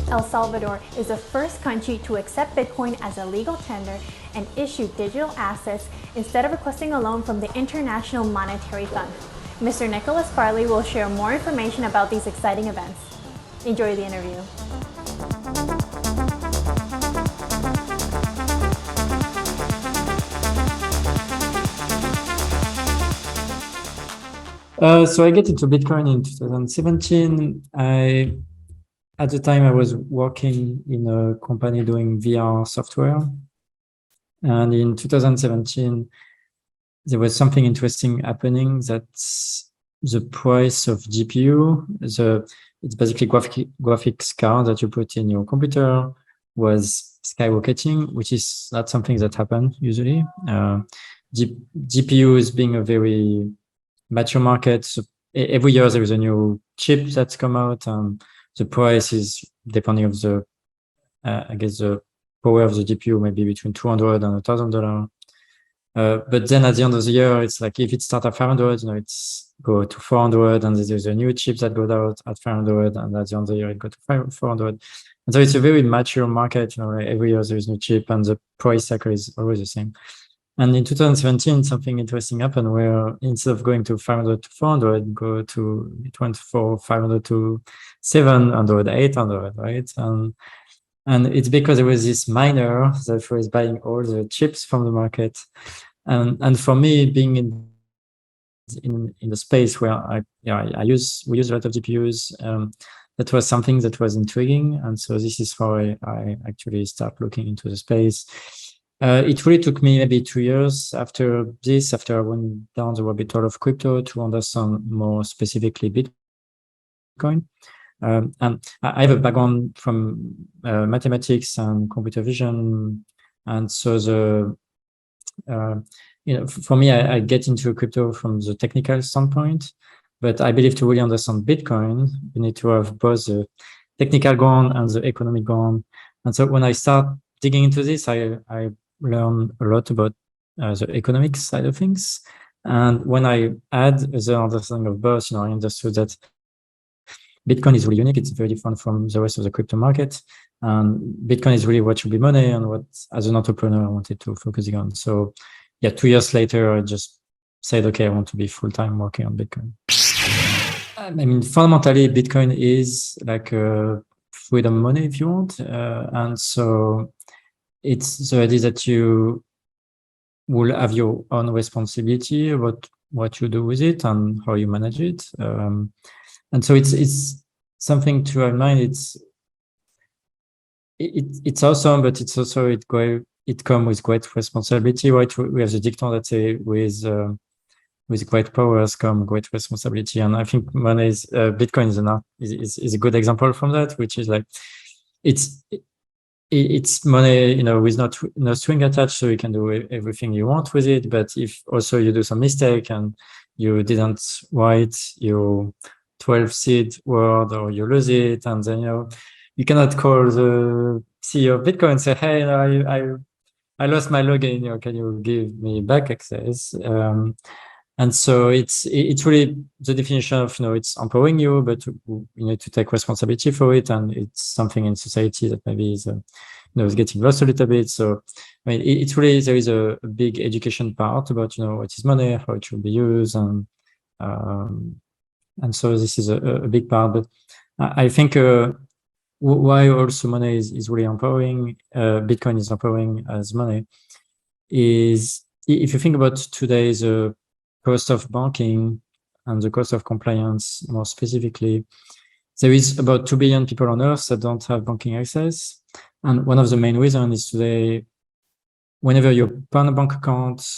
El Salvador is the first country to accept Bitcoin as a legal tender and issue digital assets instead of requesting a loan from the International Monetary Fund. Mr. Nicolas will share more information about these exciting events. Enjoy the interview. So I get into Bitcoin in 2017. At the time I was working in a company doing VR software. And in 2017, there was something interesting happening, that the price of GPU, it's basically graphics card that you put in your computer, was skyrocketing, which is not something that happens usually. GPU is being a very mature market. So every year there is a new chip that's come out, and the price is depending of the, I guess the power of the GPU, maybe between $200 and $1,000. But then at the end of the year, it's like if it starts at 500, it's go to 400, and there's a new chip that goes out at 500, and at the end of the year it goes to 400. And so it's a very mature market. Every year there is new chip, and the price cycle is always the same. And in 2017, something interesting happened where instead of going to 500 to 400, it went from 500 to 700, 800, right? And it's because there was this miner that was buying all the chips from the market. And for me, being in the space where we use a lot of GPUs, that was something that was intriguing. And so this is how I actually start looking into the space. It really took me maybe 2 years after I went down the rabbit hole of crypto to understand more specifically Bitcoin. And I have a background from mathematics and computer vision, and so for me, I get into crypto from the technical standpoint. But I believe to really understand Bitcoin, you need to have both the technical ground and the economic ground. And so when I start digging into this, I learn a lot about the economic side of things. And when I add the understanding of both, I understood that Bitcoin is really unique. It's very different from the rest of the crypto market. And Bitcoin is really what should be money, and what, as an entrepreneur, I wanted to focus on. So 2 years later, I just said, okay, I want to be full-time working on Bitcoin. I mean, fundamentally, Bitcoin is like a freedom money, if you want. And so it's the idea that you will have your own responsibility about what you do with it and how you manage it. And so it's something to have in mind. It's awesome, but it's also it comes with great responsibility, right? We have the dicton that say with great powers come great responsibility, and I think Bitcoin is a good example from that, which is like it's money, with no string attached, so you can do everything you want with it. But if also you do some mistake and you didn't write your 12 seed word, or you lose it, and then you cannot call the CEO of Bitcoin and say, hey, I lost my login, can you give me back access? And so it's really the definition of, it's empowering you, but you need to take responsibility for it. And it's something in society that maybe is, is getting lost a little bit. So, I mean, it's really, there is a big education part about, what is money, how it should be used. And so this is a big part. But I think why also money is really empowering, Bitcoin is empowering as money, is if you think about today's cost of banking and the cost of compliance, more specifically, there is about 2 billion people on Earth that don't have banking access. And one of the main reasons is today, whenever you open a bank account,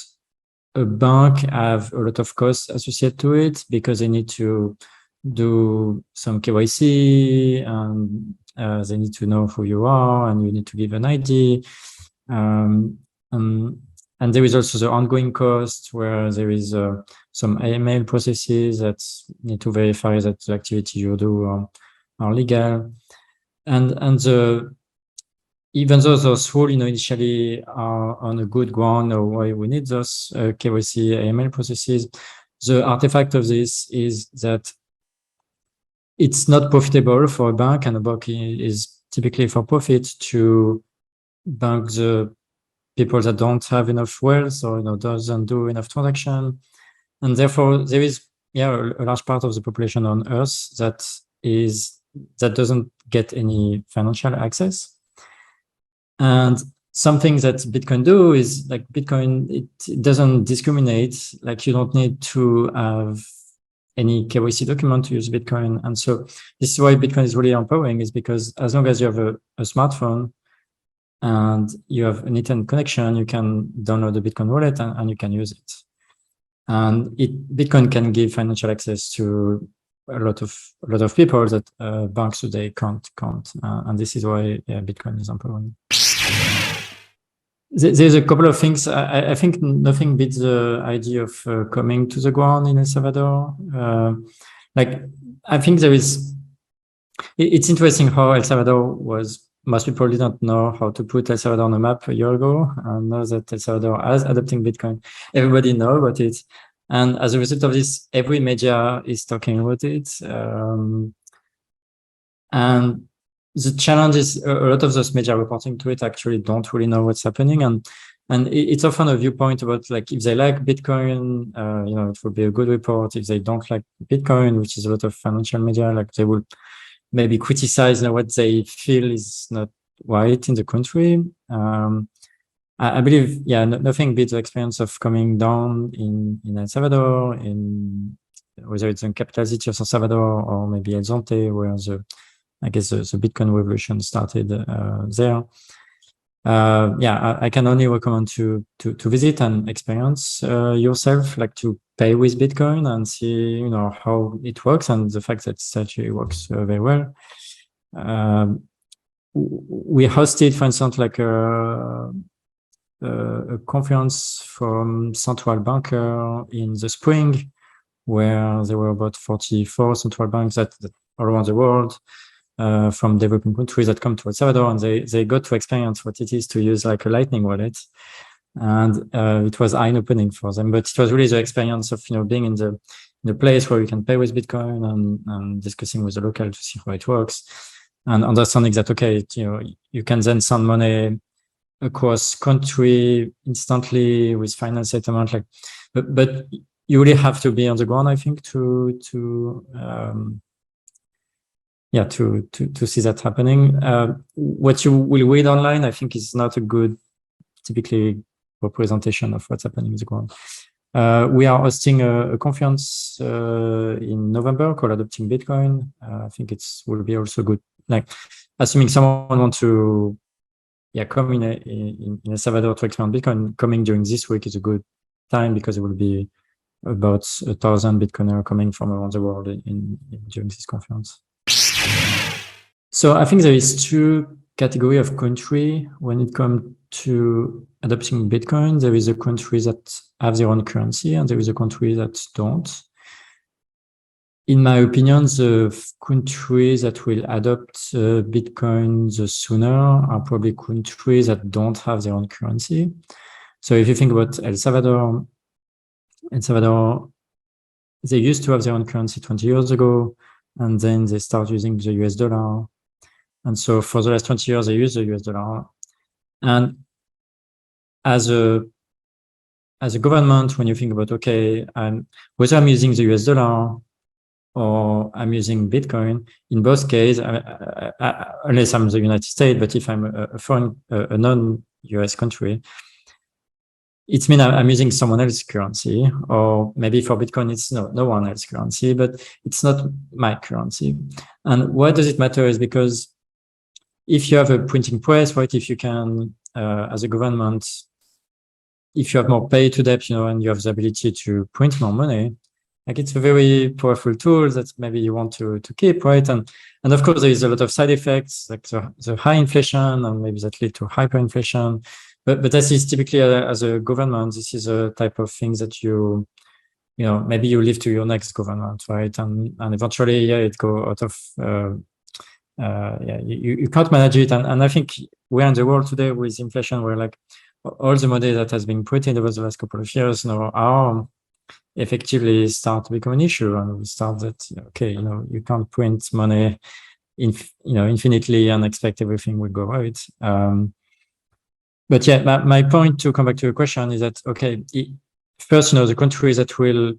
a bank have a lot of costs associated to it, because they need to do some KYC, and they need to know who you are, and you need to give an ID. And there is also the ongoing cost, where there is some AML processes that need to verify that the activity you do are legal. And even though those rules, initially are on a good ground, or why we need those KYC, AML processes, the artifact of this is that it's not profitable for a bank, and a bank is typically for profit to bank the people that don't have enough wealth or doesn't do enough transaction, and therefore there is a large part of the population on Earth that doesn't get any financial access. And something that Bitcoin do is like Bitcoin, it doesn't discriminate. Like you don't need to have any KYC document to use Bitcoin. And so this is why Bitcoin is really empowering, is because as long as you have a smartphone and you have an internet connection, you can download the Bitcoin wallet and you can use it. And Bitcoin can give financial access to a lot of people that banks today can't. And this is why Bitcoin is empowering. There's a couple of things. I think nothing beats the idea of coming to the ground in El Salvador. I think it's interesting how El Salvador was, most people didn't know how to put El Salvador on a map a year ago. And now that El Salvador is adopting Bitcoin, everybody knows about it. And as a result of this, every media is talking about it. And the challenge is a lot of those media reporting to it actually don't really know what's happening. And it's often a viewpoint about like, if they like Bitcoin, it would be a good report. If they don't like Bitcoin, which is a lot of financial media, like they will maybe criticize what they feel is not right in the country. I believe, nothing beats the experience of coming down in El Salvador, whether it's in capital city of San Salvador or maybe El Zonte, where the Bitcoin revolution started there. I can only recommend to visit and experience yourself, like to pay with Bitcoin and see, how it works, and the fact that it actually works very well. We hosted, for instance, like a conference from central banker in the spring, where there were about 44 central banks that all around the world, from developing countries that come to El Salvador, and they got to experience what it is to use like a Lightning wallet. And it was eye-opening for them, but it was really the experience of being in the place where you can pay with Bitcoin and discussing with the local to see how it works, and understanding that you can then send money across country instantly with final settlement, but you really have to be on the ground, I think, to see that happening. What you will read online, I think, is not a good, typically, representation of what's happening on the ground. We are hosting a conference in November called Adopting Bitcoin. I think it will be also good. Like, assuming someone wants to come in El Salvador to experiment Bitcoin, coming during this week is a good time, because it will be about 1,000 Bitcoiners coming from around the world during this conference. So I think there is two categories of country when it comes to adopting Bitcoin. There is a country that have their own currency, and there is a country that don't. In my opinion, the countries that will adopt Bitcoin the sooner are probably countries that don't have their own currency. So if you think about El Salvador, they used to have their own currency 20 years ago, and then they start using the US dollar. And so for the last 20 years, they use the US dollar. And as a government, when you think about, whether I'm using the US dollar or I'm using Bitcoin, in both cases, unless I'm the United States, but if I'm a non-US country, it means I'm using someone else's currency, or maybe for Bitcoin, it's no one else's currency, but it's not my currency. And why does it matter is because if you have a printing press, right, if you can, as a government, if you have more pay to debt, and you have the ability to print more money, like it's a very powerful tool that maybe you want to keep, right? And of course, there is a lot of side effects, like the high inflation, and maybe that lead to hyperinflation. But this is typically, as a government, this is a type of thing that maybe you leave to your next government, right? And eventually, it go out of, you can't manage it. And I think we're in the world today with inflation, where like all the money that has been printed over the last couple of years are effectively start to become an issue. And we start that, you can't print money infinitely and expect everything will go right. But yeah, my point, to come back to your question, is that, okay, first, the countries that will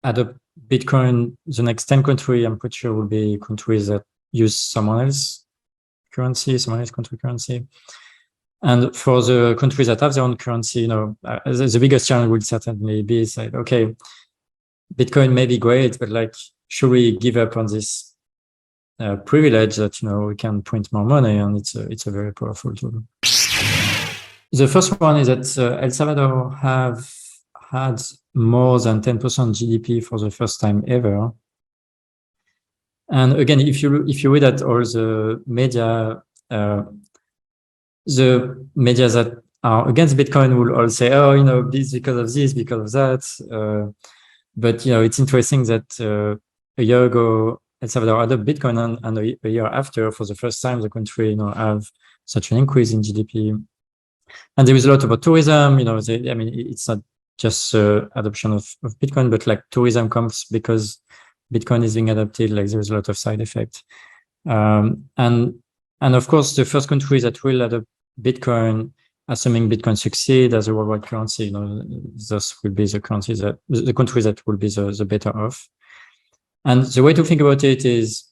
adopt Bitcoin, the next 10 countries, I'm pretty sure, will be countries that use someone else's currency, someone else's country currency. And for the countries that have their own currency, the biggest challenge will certainly be, like, okay, Bitcoin may be great, but like, should we give up on this privilege that, we can print more money? And it's a very powerful tool. The first one is that El Salvador have had more than 10% GDP for the first time ever. And again, if you read at all the media that are against Bitcoin will all say, oh, this because of this, because of that. But it's interesting that a year ago, El Salvador adopted Bitcoin, and a year after, for the first time, the country have such an increase in GDP. And there is a lot about tourism. It's not just adoption of Bitcoin, but like tourism comes because Bitcoin is being adopted. Like, there's a lot of side effects. And of course, the first country that will adopt Bitcoin, assuming Bitcoin succeed as a worldwide currency, thus will be the countries that will be the better off. And the way to think about it is,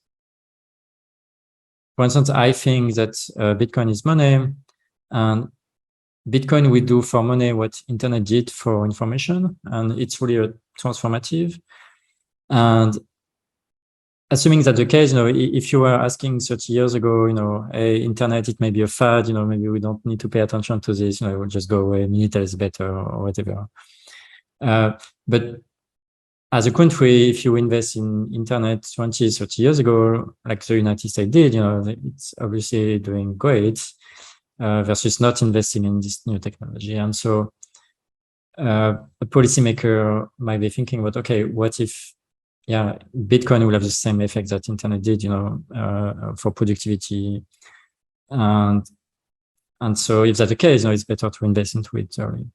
for instance, I think that Bitcoin is money, and Bitcoin will do for money what internet did for information, and it's really transformative. And assuming that's the case, if you were asking 30 years ago, hey, internet, it may be a fad, maybe we don't need to pay attention to this, it will just go away, military is better, or whatever. But as a country, if you invest in internet 20, 30 years ago, like the United States did, it's obviously doing great, versus not investing in this new technology. And so a policymaker might be thinking about, okay, what if Bitcoin will have the same effect that internet did, for productivity. And so if that's the case, it's better to invest into it early.